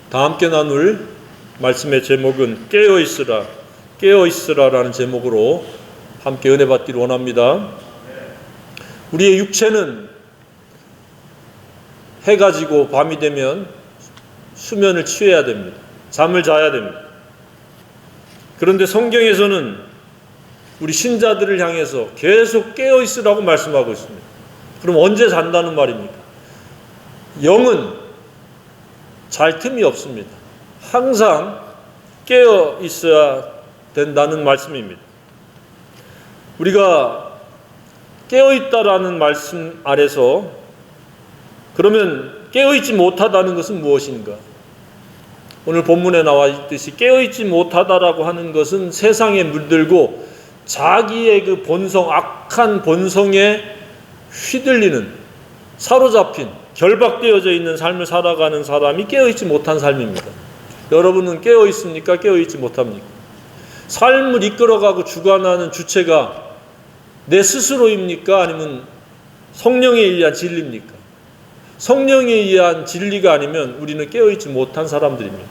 다 함께 나눌 말씀의 제목은 깨어있으라, 깨어있으라라는 제목으로 함께 은혜 받기를 원합니다. 우리의 육체는 해가 지고 밤이 되면 수면을 취해야 됩니다. 잠을 자야 됩니다. 그런데 성경에서는 우리 신자들을 향해서 계속 깨어있으라고 말씀하고 있습니다. 그럼 언제 잔다는 말입니까? 영은 잘 틈이 없습니다. 항상 깨어 있어야 된다는 말씀입니다. 우리가 깨어 있다라는 말씀 아래서 그러면 깨어 있지 못하다는 것은 무엇인가? 오늘 본문에 나와 있듯이 깨어 있지 못하다라고 하는 것은 세상에 물들고 자기의 그 본성, 악한 본성에 휘둘리는, 사로잡힌, 결박되어져 있는 삶을 살아가는 사람이 깨어있지 못한 삶입니다. 여러분은 깨어있습니까? 깨어있지 못합니까? 삶을 이끌어가고 주관하는 주체가 내 스스로입니까? 아니면 성령에 의한 진리입니까? 성령에 의한 진리가 아니면 우리는 깨어있지 못한 사람들입니다.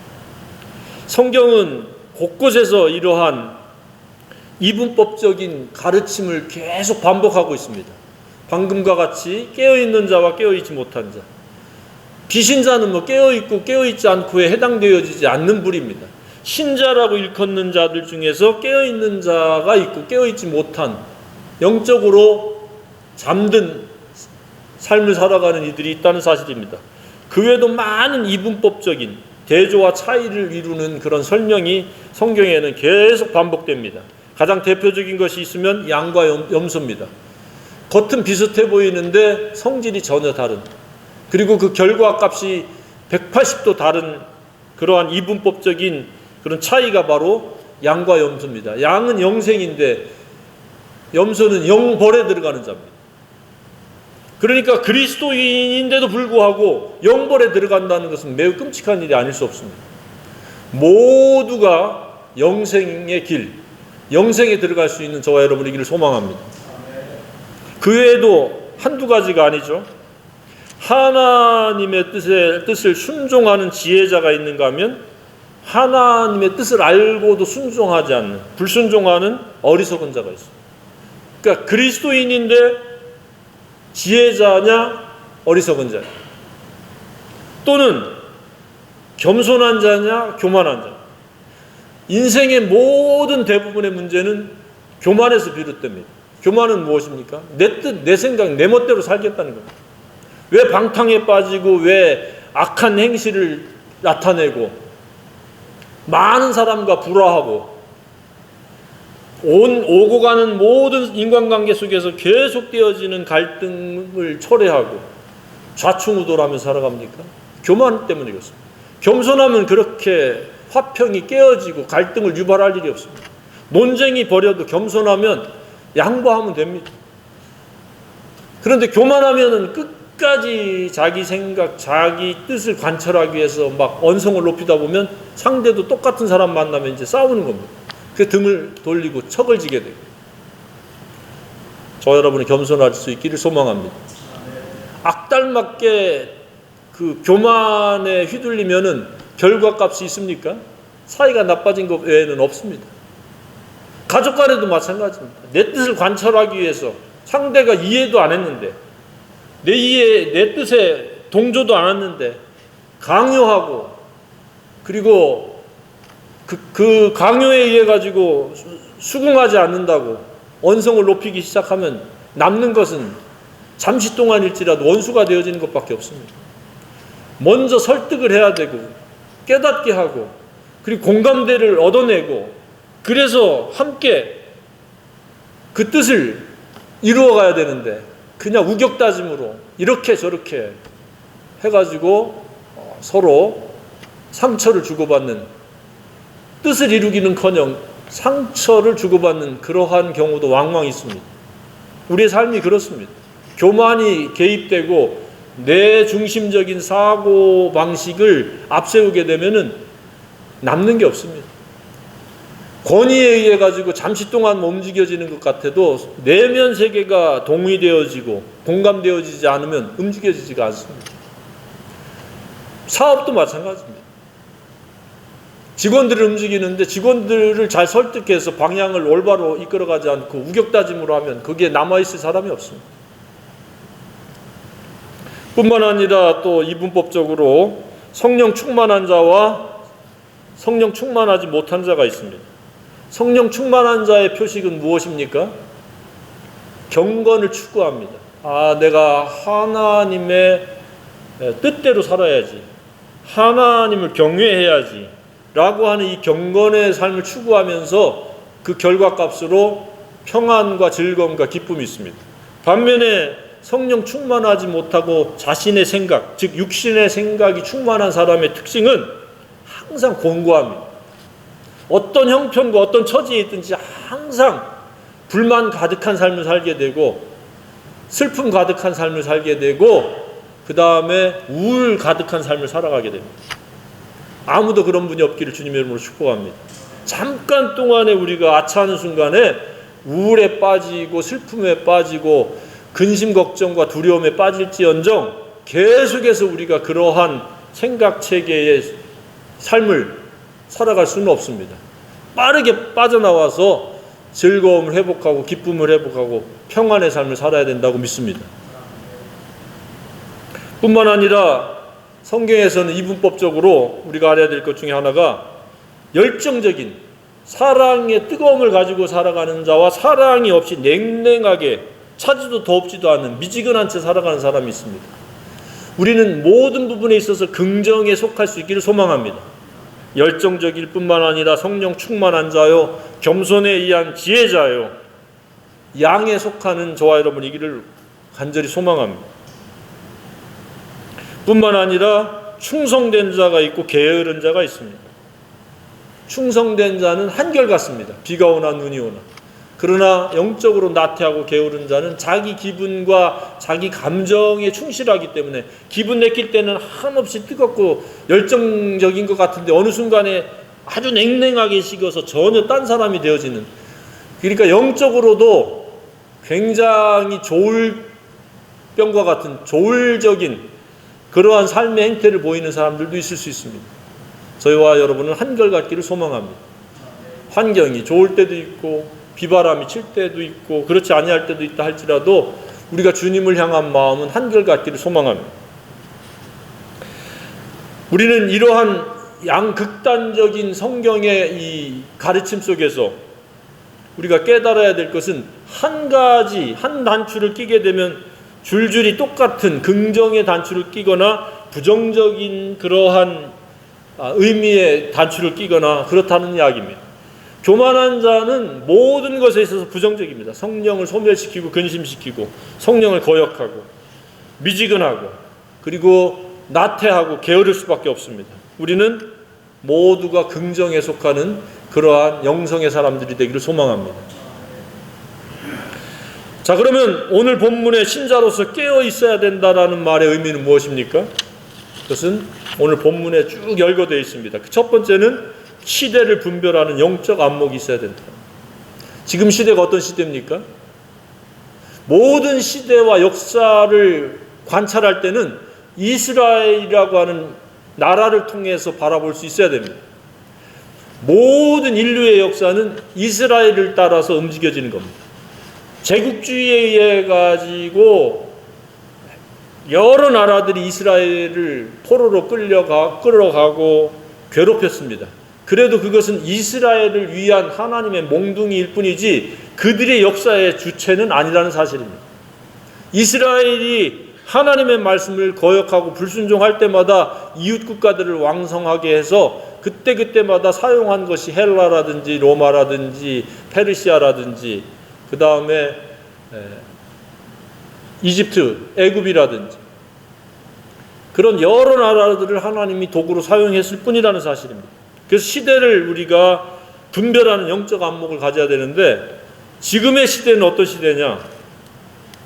성경은 곳곳에서 이러한 이분법적인 가르침을 계속 반복하고 있습니다. 방금과 같이 깨어있는 자와 깨어있지 못한 자. 비신자는 깨어있고 깨어있지 않고에 해당되어지지 않는 부류입니다. 신자라고 일컫는 자들 중에서 깨어있는 자가 있고 깨어있지 못한, 영적으로 잠든 삶을 살아가는 이들이 있다는 사실입니다. 그 외에도 많은 이분법적인 대조와 차이를 이루는 그런 설명이 성경에는 계속 반복됩니다. 가장 대표적인 것이 있으면 양과 염소입니다. 겉은 비슷해 보이는데 성질이 전혀 다른, 그리고 그 결과값이 180도 다른 그러한 이분법적인 그런 차이가 바로 양과 염소입니다. 양은 영생인데 염소는 영벌에 들어가는 자입니다. 그러니까 그리스도인인데도 불구하고 영벌에 들어간다는 것은 매우 끔찍한 일이 아닐 수 없습니다. 모두가 영생의 길, 영생에 들어갈 수 있는 저와 여러분이기를 소망합니다. 그 외에도 한두 가지가 아니죠. 하나님의 뜻을 순종하는 지혜자가 있는가 하면 하나님의 뜻을 알고도 순종하지 않는, 불순종하는 어리석은 자가 있습니다. 그러니까 그리스도인인데 지혜자냐 어리석은 자냐, 또는 겸손한 자냐 교만한 자냐. 인생의 모든 대부분의 문제는 교만에서 비롯됩니다. 교만은 무엇입니까? 내 뜻, 내 생각, 내 멋대로 살겠다는 겁니다. 왜 방탕에 빠지고 왜 악한 행실을 나타내고 많은 사람과 불화하고 오고 가는 모든 인간관계 속에서 계속되어지는 갈등을 초래하고 좌충우돌하며 살아갑니까? 교만 때문에 그렇습니다. 겸손하면 그렇게 화평이 깨어지고 갈등을 유발할 일이 없습니다. 논쟁이 벌여도 겸손하면 양보하면 됩니다. 그런데 교만하면은 끝까지 자기 생각, 자기 뜻을 관철하기 위해서 막 언성을 높이다 보면 상대도 똑같은 사람 만나면 이제 싸우는 겁니다. 그 등을 돌리고 척을 지게 되고. 저 여러분이 겸손할 수 있기를 소망합니다. 악달맞게 그 교만에 휘둘리면은 결과값이 있습니까? 사이가 나빠진 것 외에는 없습니다. 가족 간에도 마찬가지입니다. 내 뜻을 관철하기 위해서 상대가 이해도 안 했는데, 내 뜻에 동조도 안 했는데 강요하고, 그리고 그 강요에 의해 가지고 수긍하지 않는다고 언성을 높이기 시작하면 남는 것은 잠시 동안일지라도 원수가 되어지는 것밖에 없습니다. 먼저 설득을 해야 되고 깨닫게 하고, 그리고 공감대를 얻어내고, 그래서 함께 그 뜻을 이루어가야 되는데 그냥 우격다짐으로 이렇게 저렇게 해가지고 서로 상처를 주고받는, 뜻을 이루기는커녕 상처를 주고받는 그러한 경우도 왕왕 있습니다. 우리의 삶이 그렇습니다. 교만이 개입되고 내 중심적인 사고 방식을 앞세우게 되면은 남는 게 없습니다. 권위에 의해 가지고 잠시 동안 움직여지는 것 같아도 내면 세계가 동의되어지고 공감되어지지 않으면 움직여지지가 않습니다. 사업도 마찬가지입니다. 직원들을 움직이는데 직원들을 잘 설득해서 방향을 올바로 이끌어가지 않고 우격다짐으로 하면 거기에 남아있을 사람이 없습니다. 뿐만 아니라 또 이분법적으로 성령 충만한 자와 성령 충만하지 못한 자가 있습니다. 성령 충만한 자의 표식은 무엇입니까? 경건을 추구합니다. 내가 하나님의 뜻대로 살아야지, 하나님을 경외해야지 라고 하는 이 경건의 삶을 추구하면서 그 결과값으로 평안과 즐거움과 기쁨이 있습니다. 반면에 성령 충만하지 못하고 자신의 생각, 즉 육신의 생각이 충만한 사람의 특징은 항상 공고합니다. 어떤 형편과 어떤 처지에 있든지 항상 불만 가득한 삶을 살게 되고 슬픔 가득한 삶을 살게 되고 그 다음에 우울 가득한 삶을 살아가게 됩니다. 아무도 그런 분이 없기를 주님의 이름으로 축복합니다. 잠깐 동안에 우리가 아차하는 순간에 우울에 빠지고 슬픔에 빠지고 근심 걱정과 두려움에 빠질지언정 계속해서 우리가 그러한 생각체계의 삶을 살아갈 수는 없습니다. 빠르게 빠져나와서 즐거움을 회복하고 기쁨을 회복하고 평안의 삶을 살아야 된다고 믿습니다. 뿐만 아니라 성경에서는 이분법적으로 우리가 알아야 될 것 중에 하나가 열정적인 사랑의 뜨거움을 가지고 살아가는 자와 사랑이 없이 냉랭하게 차지도 더없지도 않은 미지근한 채 살아가는 사람이 있습니다. 우리는 모든 부분에 있어서 긍정에 속할 수 있기를 소망합니다. 열정적일 뿐만 아니라 성령 충만한 자요, 겸손에 의한 지혜자요, 양에 속하는 저와 여러분이기를 간절히 소망합니다. 뿐만 아니라 충성된 자가 있고 게으른 자가 있습니다. 충성된 자는 한결같습니다. 비가 오나 눈이 오나. 그러나 영적으로 나태하고 게으른 자는 자기 기분과 자기 감정에 충실하기 때문에 기분 내킬 때는 한없이 뜨겁고 열정적인 것 같은데 어느 순간에 아주 냉랭하게 식어서 전혀 딴 사람이 되어지는, 그러니까 영적으로도 굉장히 조울병과 같은 조울적인 그러한 삶의 행태를 보이는 사람들도 있을 수 있습니다. 저희와 여러분은 한결같기를 소망합니다. 환경이 좋을 때도 있고 비바람이 칠 때도 있고 그렇지 아니할 때도 있다 할지라도 우리가 주님을 향한 마음은 한결같기를 소망합니다. 우리는 이러한 양극단적인 성경의 이 가르침 속에서 우리가 깨달아야 될 것은 한 가지, 한 단추를 끼게 되면 줄줄이 똑같은 긍정의 단추를 끼거나 부정적인 그러한 의미의 단추를 끼거나 그렇다는 이야기입니다. 교만한 자는 모든 것에 있어서 부정적입니다. 성령을 소멸시키고 근심시키고 성령을 거역하고 미지근하고 그리고 나태하고 게으를 수밖에 없습니다. 우리는 모두가 긍정에 속하는 그러한 영성의 사람들이 되기를 소망합니다. 자, 그러면 오늘 본문의 신자로서 깨어 있어야 된다라는 말의 의미는 무엇입니까? 그것은 오늘 본문에 쭉 열거되어 있습니다. 첫 번째는 시대를 분별하는 영적 안목이 있어야 된다. 지금 시대가 어떤 시대입니까? 모든 시대와 역사를 관찰할 때는 이스라엘이라고 하는 나라를 통해서 바라볼 수 있어야 됩니다. 모든 인류의 역사는 이스라엘을 따라서 움직여지는 겁니다. 제국주의에 의해 가지고 여러 나라들이 이스라엘을 포로로 끌어가고 괴롭혔습니다. 그래도 그것은 이스라엘을 위한 하나님의 몽둥이일 뿐이지 그들의 역사의 주체는 아니라는 사실입니다. 이스라엘이 하나님의 말씀을 거역하고 불순종할 때마다 이웃 국가들을 왕성하게 해서 그때마다 사용한 것이 헬라라든지 로마라든지 페르시아라든지 그 다음에 이집트, 애굽이라든지 그런 여러 나라들을 하나님이 도구로 사용했을 뿐이라는 사실입니다. 그래서 시대를 우리가 분별하는 영적 안목을 가져야 되는데 지금의 시대는 어떤 시대냐?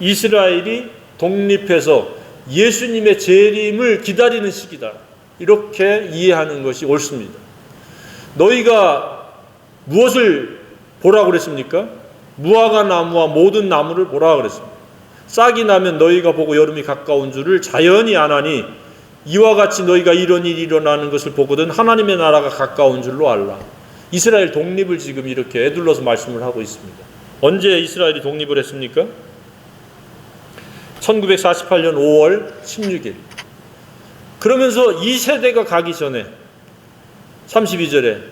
이스라엘이 독립해서 예수님의 재림을 기다리는 시기다. 이렇게 이해하는 것이 옳습니다. 너희가 무엇을 보라고 그랬습니까? 무화과 나무와 모든 나무를 보라고 그랬습니다. 싹이 나면 너희가 보고 여름이 가까운 줄을 자연히 아나니 이와 같이 너희가 이런 일이 일어나는 것을 보거든 하나님의 나라가 가까운 줄로 알라. 이스라엘 독립을 지금 이렇게 에둘러서 말씀을 하고 있습니다. 언제 이스라엘이 독립을 했습니까? 1948년 5월 16일. 그러면서 이 세대가 가기 전에 32절에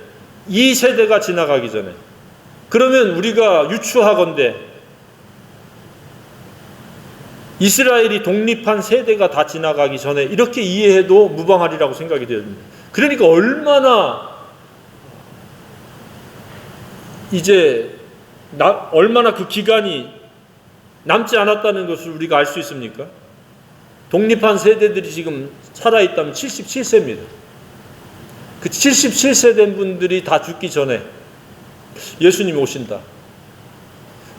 이 세대가 지나가기 전에, 그러면 우리가 유추하건대 이스라엘이 독립한 세대가 다 지나가기 전에 이렇게 이해해도 무방하리라고 생각이 되었습니다. 그러니까 얼마나 그 기간이 남지 않았다는 것을 우리가 알 수 있습니까? 독립한 세대들이 지금 살아있다면 77세입니다. 그 77세 된 분들이 다 죽기 전에 예수님이 오신다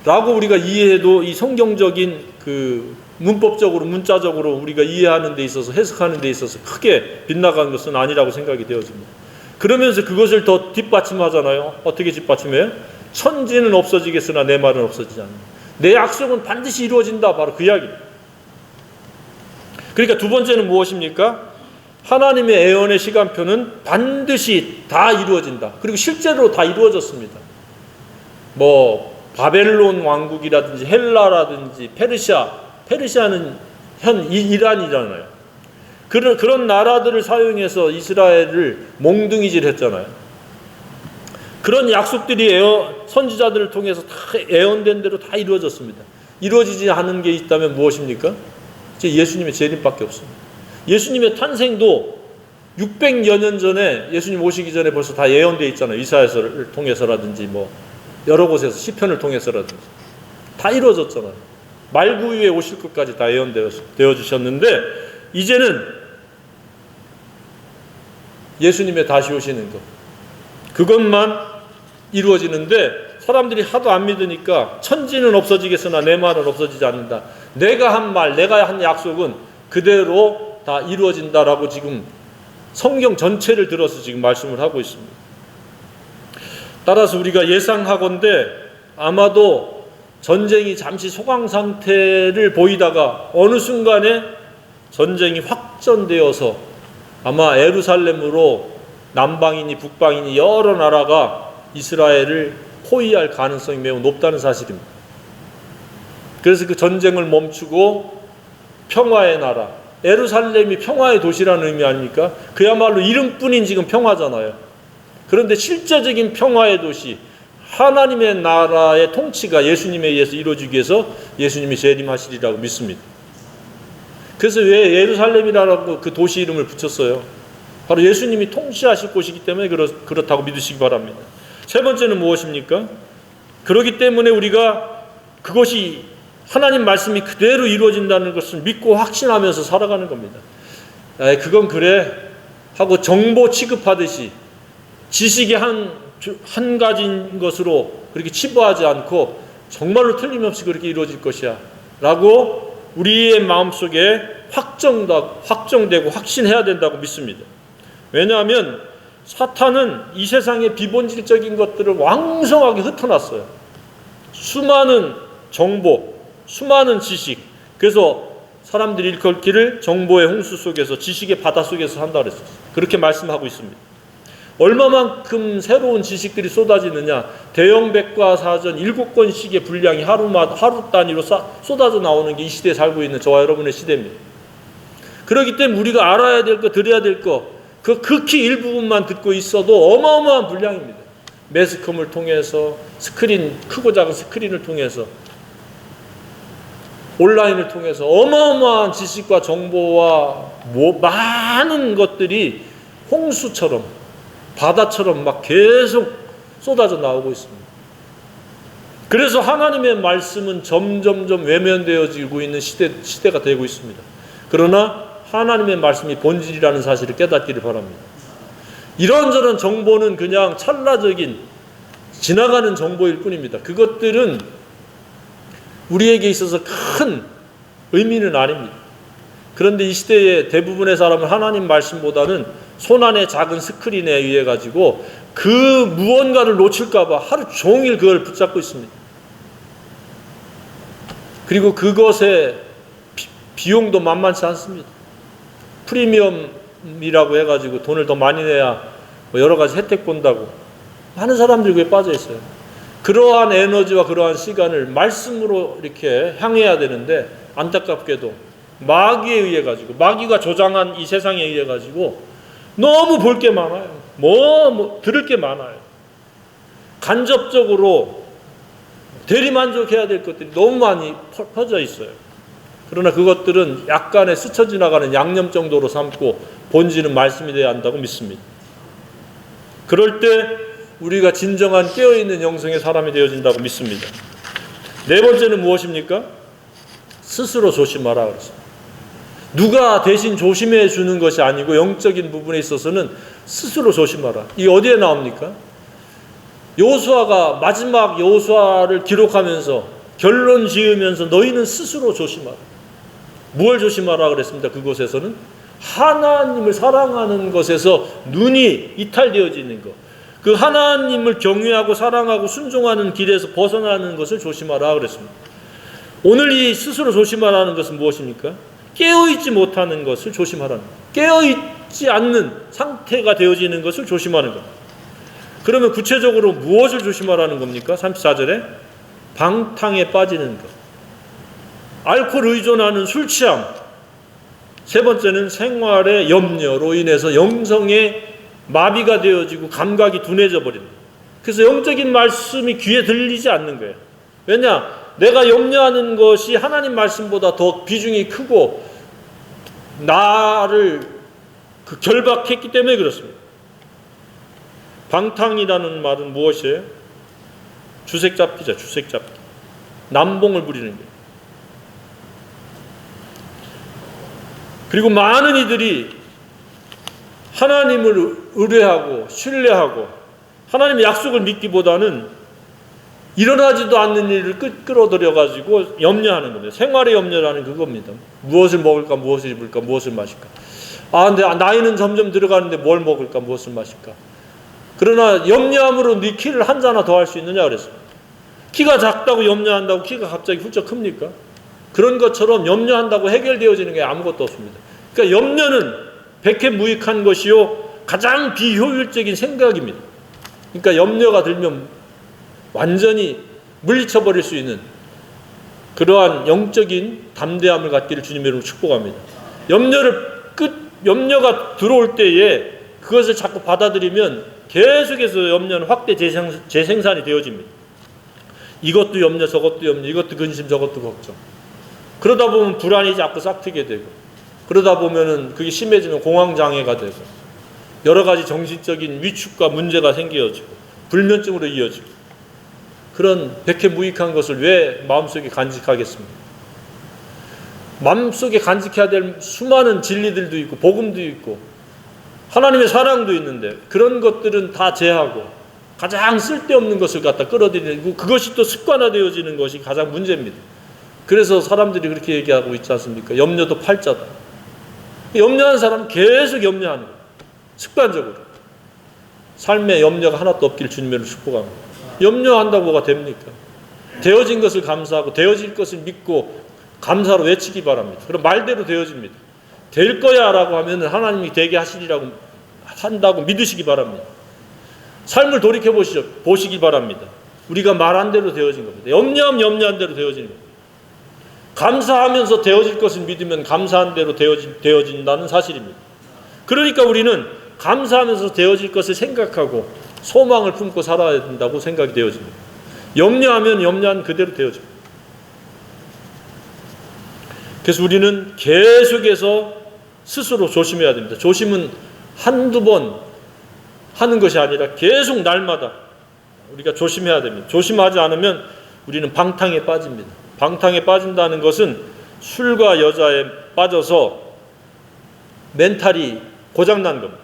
라고 우리가 이해해도 이 성경적인 그 문법적으로 문자적으로 우리가 이해하는 데 있어서 해석하는 데 있어서 크게 빗나간 것은 아니라고 생각이 되어집니다. 그러면서 그것을 더 뒷받침하잖아요. 어떻게 뒷받침해요? 천지는 없어지겠으나 내 말은 없어지지 않는다. 내 약속은 반드시 이루어진다. 바로 그 이야기입니다. 그러니까 두 번째는 무엇입니까? 하나님의 애언의 시간표는 반드시 다 이루어진다. 그리고 실제로 다 이루어졌습니다. 바벨론 왕국이라든지 헬라라든지 페르시아는 현 이란이잖아요. 그런 나라들을 사용해서 이스라엘을 몽둥이질 했잖아요. 그런 약속들이 선지자들을 통해서 다 애언된 대로 다 이루어졌습니다. 이루어지지 않은 게 있다면 무엇입니까? 이제 예수님의 재림밖에 없습니다. 예수님의 탄생도 600여 년 전에 예수님 오시기 전에 벌써 다 예언되어 있잖아요. 이사야서를 통해서라든지 여러 곳에서 시편을 통해서라든지 다 이루어졌잖아요. 말구유에 오실 것까지 다 예언되어 주셨는데 이제는 예수님의 다시 오시는 것, 그것만 이루어지는데 사람들이 하도 안 믿으니까 천지는 없어지겠으나 내 말은 없어지지 않는다. 내가 한 말, 내가 한 약속은 그대로 다 이루어진다라고 지금 성경 전체를 들어서 지금 말씀을 하고 있습니다. 따라서 우리가 예상하건대 아마도 전쟁이 잠시 소강 상태를 보이다가 어느 순간에 전쟁이 확전되어서 아마 예루살렘으로 남방이니 북방이니 여러 나라가 이스라엘을 포위할 가능성이 매우 높다는 사실입니다. 그래서 그 전쟁을 멈추고 평화의 나라, 예루살렘이 평화의 도시라는 의미 아닙니까? 그야말로 이름뿐인 지금 평화잖아요. 그런데 실제적인 평화의 도시, 하나님의 나라의 통치가 예수님에 의해서 이루어지기 위해서 예수님이 재림하시리라고 믿습니다. 그래서 왜 예루살렘이라고 그 도시 이름을 붙였어요? 바로 예수님이 통치하실 곳이기 때문에 그렇다고 믿으시기 바랍니다. 세 번째는 무엇입니까? 그렇기 때문에 우리가 그것이 하나님 말씀이 그대로 이루어진다는 것을 믿고 확신하면서 살아가는 겁니다. 그건 그래 하고 정보 취급하듯이 지식의 한 가지인 것으로 그렇게 치부하지 않고 정말로 틀림없이 그렇게 이루어질 것이야 라고 우리의 마음속에 확정되고 확신해야 된다고 믿습니다. 왜냐하면 사탄은 이 세상의 비본질적인 것들을 왕성하게 흩어놨어요. 수많은 정보, 수많은 지식. 그래서 사람들이 일컬기를 정보의 홍수 속에서, 지식의 바다 속에서 산다 그랬어요. 그렇게 말씀하고 있습니다. 얼마만큼 새로운 지식들이 쏟아지느냐. 대형 백과사전 7권씩의 분량이 하루 단위로 쏟아져 나오는 게 이 시대에 살고 있는 저와 여러분의 시대입니다. 그렇기 때문에 우리가 알아야 될 거, 들어야 될 거, 그 극히 일부분만 듣고 있어도 어마어마한 분량입니다. 매스컴을 통해서, 크고 작은 스크린을 통해서, 온라인을 통해서 어마어마한 지식과 정보와 많은 것들이 홍수처럼, 바다처럼 막 계속 쏟아져 나오고 있습니다. 그래서 하나님의 말씀은 점점점 외면되어지고 있는 시대가 되고 있습니다. 그러나 하나님의 말씀이 본질이라는 사실을 깨닫기를 바랍니다. 이런저런 정보는 그냥 찰나적인 지나가는 정보일 뿐입니다. 그것들은 우리에게 있어서 큰 의미는 아닙니다. 그런데 이 시대의 대부분의 사람은 하나님 말씀보다는 손안의 작은 스크린에 의해 가지고 그 무언가를 놓칠까 봐 하루 종일 그걸 붙잡고 있습니다. 그리고 그것의 비용도 만만치 않습니다. 프리미엄이라고 해가지고 돈을 더 많이 내야 뭐 여러 가지 혜택 본다고 많은 사람들이 그에 빠져 있어요. 그러한 에너지와 그러한 시간을 말씀으로 이렇게 향해야 되는데 안타깝게도 마귀에 의해 가지고, 마귀가 조장한 이 세상에 의해 가지고 너무 볼 게 많아요. 들을 게 많아요. 간접적으로 대리만족해야 될 것들이 너무 많이 퍼져 있어요. 그러나 그것들은 약간의 스쳐 지나가는 양념 정도로 삼고 본질은 말씀이 되어야 한다고 믿습니다. 그럴 때 우리가 진정한 깨어있는 영성의 사람이 되어진다고 믿습니다. 네 번째는 무엇입니까? 스스로 조심하라 그랬습니다. 누가 대신 조심해 주는 것이 아니고 영적인 부분에 있어서는 스스로 조심하라. 이게 어디에 나옵니까? 여호수아가 마지막 여호수아를 기록하면서 결론 지으면서 너희는 스스로 조심하라. 무엇을 조심하라 그랬습니다. 그곳에서는 하나님을 사랑하는 것에서 눈이 이탈되어지는 것, 그 하나님을 경외하고 사랑하고 순종하는 길에서 벗어나는 것을 조심하라 그랬습니다. 오늘 이 스스로 조심하라는 것은 무엇입니까? 깨어있지 못하는 것을 조심하라는 것, 깨어있지 않는 상태가 되어지는 것을 조심하는 것. 그러면 구체적으로 무엇을 조심하라는 겁니까? 34절에 방탕에 빠지는 것, 알코올 의존하는 술 취함, 세 번째는 생활의 염려로 인해서 영성의 마비가 되어지고 감각이 둔해져 버립니다. 그래서 영적인 말씀이 귀에 들리지 않는 거예요. 왜냐? 내가 염려하는 것이 하나님 말씀보다 더 비중이 크고 나를 결박했기 때문에 그렇습니다. 방탕이라는 말은 무엇이에요? 주색잡기죠. 주색잡기. 남봉을 부리는 거예요. 그리고 많은 이들이 하나님을 의뢰하고 신뢰하고 하나님의 약속을 믿기보다는 일어나지도 않는 일을 끌어들여가지고 염려하는 겁니다. 생활의 염려라는 그겁니다. 무엇을 먹을까, 무엇을 입을까, 무엇을 마실까. 근데 나이는 점점 들어가는데 뭘 먹을까, 무엇을 마실까. 그러나 염려함으로 네 키를 한 자나 더 할 수 있느냐 그랬어요. 키가 작다고 염려한다고 키가 갑자기 훌쩍 큽니까? 그런 것처럼 염려한다고 해결되어지는 게 아무것도 없습니다. 그러니까 염려는 백해무익한 것이요 가장 비효율적인 생각입니다. 그러니까 염려가 들면 완전히 물리쳐버릴 수 있는 그러한 영적인 담대함을 갖기를 주님의 이름으로 축복합니다. 염려가 들어올 때에 그것을 자꾸 받아들이면 계속해서 염려는 확대 재생산이 되어집니다. 이것도 염려, 저것도 염려, 이것도 근심, 저것도 걱정. 그러다 보면 불안이 자꾸 싹트게 되고, 그러다 보면은 그게 심해지면 공황장애가 되고, 여러 가지 정신적인 위축과 문제가 생겨지고, 불면증으로 이어지고, 그런 백해무익한 것을 왜 마음속에 간직하겠습니까? 마음속에 간직해야 될 수많은 진리들도 있고, 복음도 있고, 하나님의 사랑도 있는데, 그런 것들은 다 제하고, 가장 쓸데없는 것을 갖다 끌어들이고, 그것이 또 습관화되어지는 것이 가장 문제입니다. 그래서 사람들이 그렇게 얘기하고 있지 않습니까? 염려도 팔자다. 염려하는 사람은 계속 염려하는 거예요. 습관적으로. 삶에 염려가 하나도 없길 주님으로 축복합니다. 염려한다고 뭐가 됩니까? 되어진 것을 감사하고 되어질 것을 믿고 감사로 외치기 바랍니다. 그럼 말대로 되어집니다. 될 거야 라고 하면 하나님이 되게 하시리라고 한다고 믿으시기 바랍니다. 삶을 돌이켜 보시기 바랍니다. 우리가 말한 대로 되어진 겁니다. 염려하면 염려한 대로 되어지는 겁니다. 감사하면서 되어질 것을 믿으면 감사한 대로 되어진다는 사실입니다. 그러니까 우리는 감사하면서 되어질 것을 생각하고 소망을 품고 살아야 된다고 생각이 되어집니다. 염려하면 염려한 그대로 되어집니다. 그래서 우리는 계속해서 스스로 조심해야 됩니다. 조심은 한두 번 하는 것이 아니라 계속 날마다 우리가 조심해야 됩니다. 조심하지 않으면 우리는 방탕에 빠집니다. 방탕에 빠진다는 것은 술과 여자에 빠져서 멘탈이 고장난 겁니다.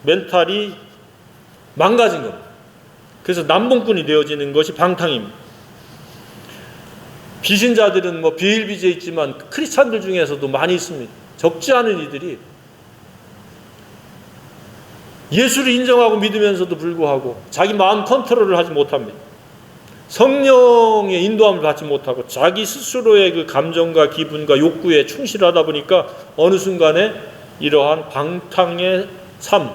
멘탈이 망가진 겁니다. 그래서 남봉꾼이 되어지는 것이 방탕입니다. 비신자들은 비일비재 있지만 크리스찬들 중에서도 많이 있습니다. 적지 않은 이들이 예수를 인정하고 믿으면서도 불구하고 자기 마음 컨트롤을 하지 못합니다. 성령의 인도함을 받지 못하고 자기 스스로의 그 감정과 기분과 욕구에 충실하다 보니까 어느 순간에 이러한 방탕의 삶,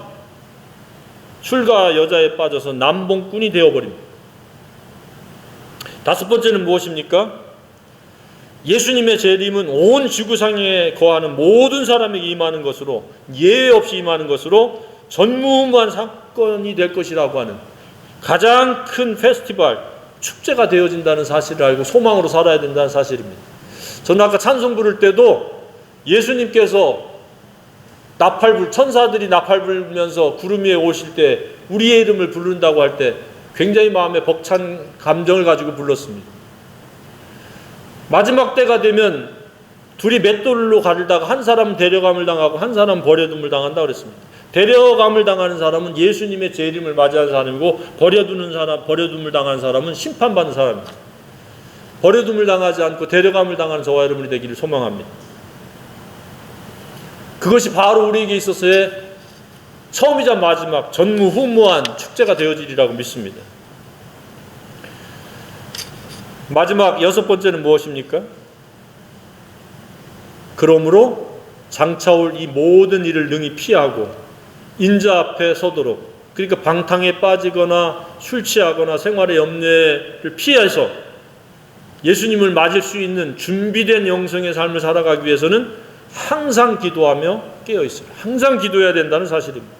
술과 여자에 빠져서 남봉꾼이 되어버립니다. 다섯 번째는 무엇입니까? 예수님의 재림은 온 지구상에 거하는 모든 사람에게 임하는 것으로, 예외 없이 임하는 것으로 전무후무한 사건이 될 것이라고 하는 가장 큰 페스티벌, 축제가 되어진다는 사실을 알고 소망으로 살아야 된다는 사실입니다. 저는 아까 찬송 부를 때도 예수님께서 나팔불, 천사들이 나팔 불면서 구름 위에 오실 때 우리의 이름을 부른다고 할 때 굉장히 마음에 벅찬 감정을 가지고 불렀습니다. 마지막 때가 되면 둘이 맷돌로 가르다가 한 사람은 데려감을 당하고 한 사람은 버려둠을 당한다고 그랬습니다. 데려감을 당하는 사람은 예수님의 재림을 맞이하는 사람이고 버려둠을 당하는 사람은 심판받는 사람입니다. 버려둠을 당하지 않고 데려감을 당하는 저와 여러분이 되기를 소망합니다. 그것이 바로 우리에게 있어서의 처음이자 마지막 전무후무한 축제가 되어지리라고 믿습니다. 마지막 여섯 번째는 무엇입니까? 그러므로 장차올 이 모든 일을 능히 피하고 인자 앞에 서도록, 그러니까 방탕에 빠지거나 술 취하거나 생활의 염려를 피해서 예수님을 맞을 수 있는 준비된 영성의 삶을 살아가기 위해서는 항상 기도하며 깨어있어요. 항상 기도해야 된다는 사실입니다.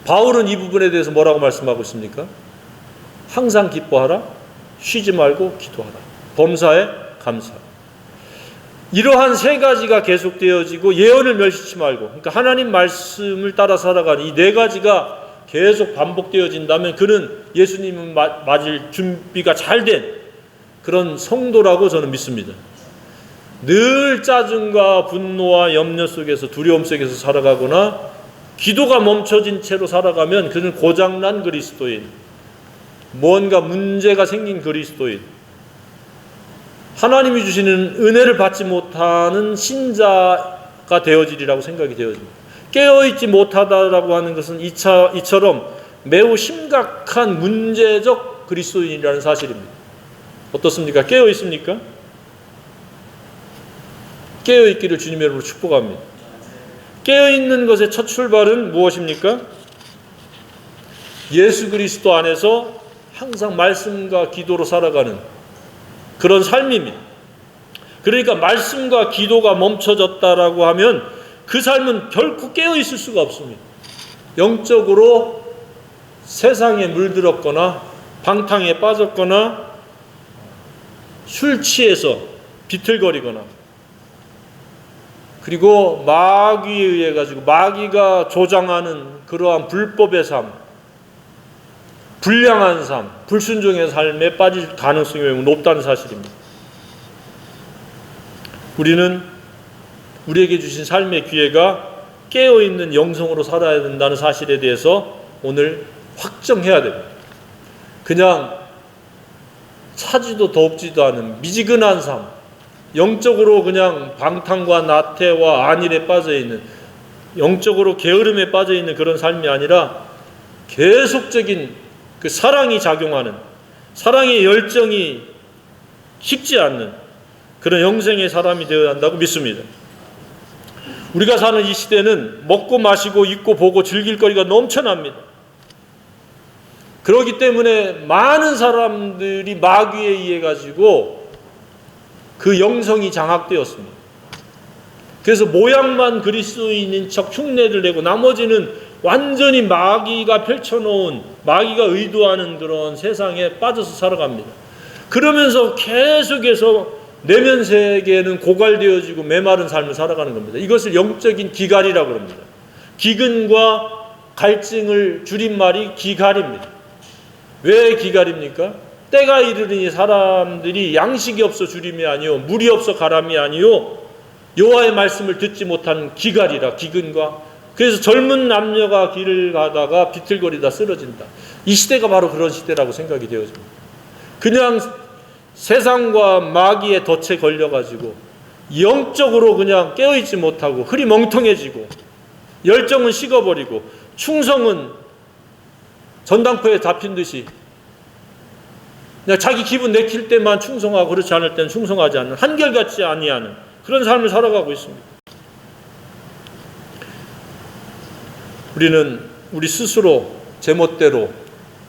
바울은 이 부분에 대해서 뭐라고 말씀하고 있습니까? 항상 기뻐하라, 쉬지 말고 기도하라, 범사에 감사하라. 이러한 세 가지가 계속되어지고 예언을 멸시치 말고, 그러니까 하나님 말씀을 따라 살아가는 이 네 가지가 계속 반복되어진다면 그는 예수님을 맞을 준비가 잘된 그런 성도라고 저는 믿습니다. 늘 짜증과 분노와 염려 속에서, 두려움 속에서 살아가거나 기도가 멈춰진 채로 살아가면 그는 고장난 그리스도인, 뭔가 문제가 생긴 그리스도인, 하나님이 주시는 은혜를 받지 못하는 신자가 되어지리라고 생각이 되어집니다. 깨어있지 못하다라고 하는 것은 이처럼 매우 심각한 문제적 그리스도인이라는 사실입니다. 어떻습니까? 깨어있습니까? 깨어있기를 주님의 이름으로 축복합니다. 깨어있는 것의 첫 출발은 무엇입니까? 예수 그리스도 안에서 항상 말씀과 기도로 살아가는 그런 삶입니다. 그러니까 말씀과 기도가 멈춰졌다라고 하면 그 삶은 결코 깨어있을 수가 없습니다. 영적으로 세상에 물들었거나 방탕에 빠졌거나 술 취해서 비틀거리거나, 그리고 마귀에 의해 가지고 마귀가 조장하는 그러한 불법의 삶, 불량한 삶, 불순종의 삶에 빠질 가능성이 매우 높다는 사실입니다. 우리는 우리에게 주신 삶의 기회가 깨어있는 영성으로 살아야 된다는 사실에 대해서 오늘 확정해야 됩니다. 그냥 차지도 덥지도 않은 미지근한 삶, 영적으로 그냥 방탕과 나태와 안일에 빠져있는, 영적으로 게으름에 빠져있는 그런 삶이 아니라 계속적인 그 사랑이 작용하는, 사랑의 열정이 식지 않는 그런 영생의 사람이 되어야 한다고 믿습니다. 우리가 사는 이 시대는 먹고 마시고 입고 보고 즐길 거리가 넘쳐납니다. 그렇기 때문에 많은 사람들이 마귀에 의해 가지고 그 영성이 장악되었습니다. 그래서 모양만 그리스도인인 척 흉내를 내고 나머지는 완전히 마귀가 펼쳐놓은, 마귀가 의도하는 그런 세상에 빠져서 살아갑니다. 그러면서 계속해서 내면 세계는 고갈되어지고 메마른 삶을 살아가는 겁니다. 이것을 영적인 기갈이라고 합니다. 기근과 갈증을 줄인 말이 기갈입니다. 왜 기갈입니까? 때가 이르니 사람들이 양식이 없어 주림이 아니요 물이 없어 가람이 아니요 여호와의 말씀을 듣지 못한 기갈이라, 기근과. 그래서 젊은 남녀가 길을 가다가 비틀거리다 쓰러진다. 이 시대가 바로 그런 시대라고 생각이 되어집니다. 그냥 세상과 마귀의 덫에 걸려가지고 영적으로 그냥 깨어있지 못하고 흐리멍텅해지고, 열정은 식어버리고 충성은 전당포에 잡힌 듯이 그냥 자기 기분 내킬 때만 충성하고 그렇지 않을 때는 충성하지 않는, 한결같지 아니하는 그런 삶을 살아가고 있습니다. 우리는 우리 스스로 제멋대로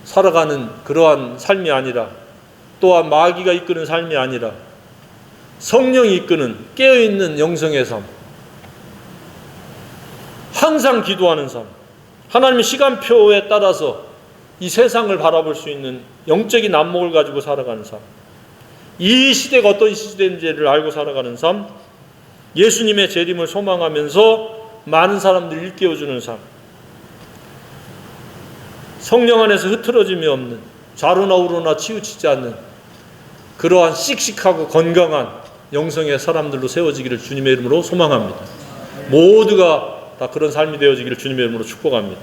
살아가는 그러한 삶이 아니라, 또한 마귀가 이끄는 삶이 아니라 성령이 이끄는 깨어있는 영성의 삶, 항상 기도하는 삶, 하나님의 시간표에 따라서 이 세상을 바라볼 수 있는 영적인 안목을 가지고 살아가는 삶, 이 시대가 어떤 시대인지를 알고 살아가는 삶, 예수님의 재림을 소망하면서 많은 사람들을 일깨워주는 삶, 성령 안에서 흐트러짐이 없는, 좌로나 우로나 치우치지 않는 그러한 씩씩하고 건강한 영성의 사람들로 세워지기를 주님의 이름으로 소망합니다. 모두가 다 그런 삶이 되어지기를 주님의 이름으로 축복합니다.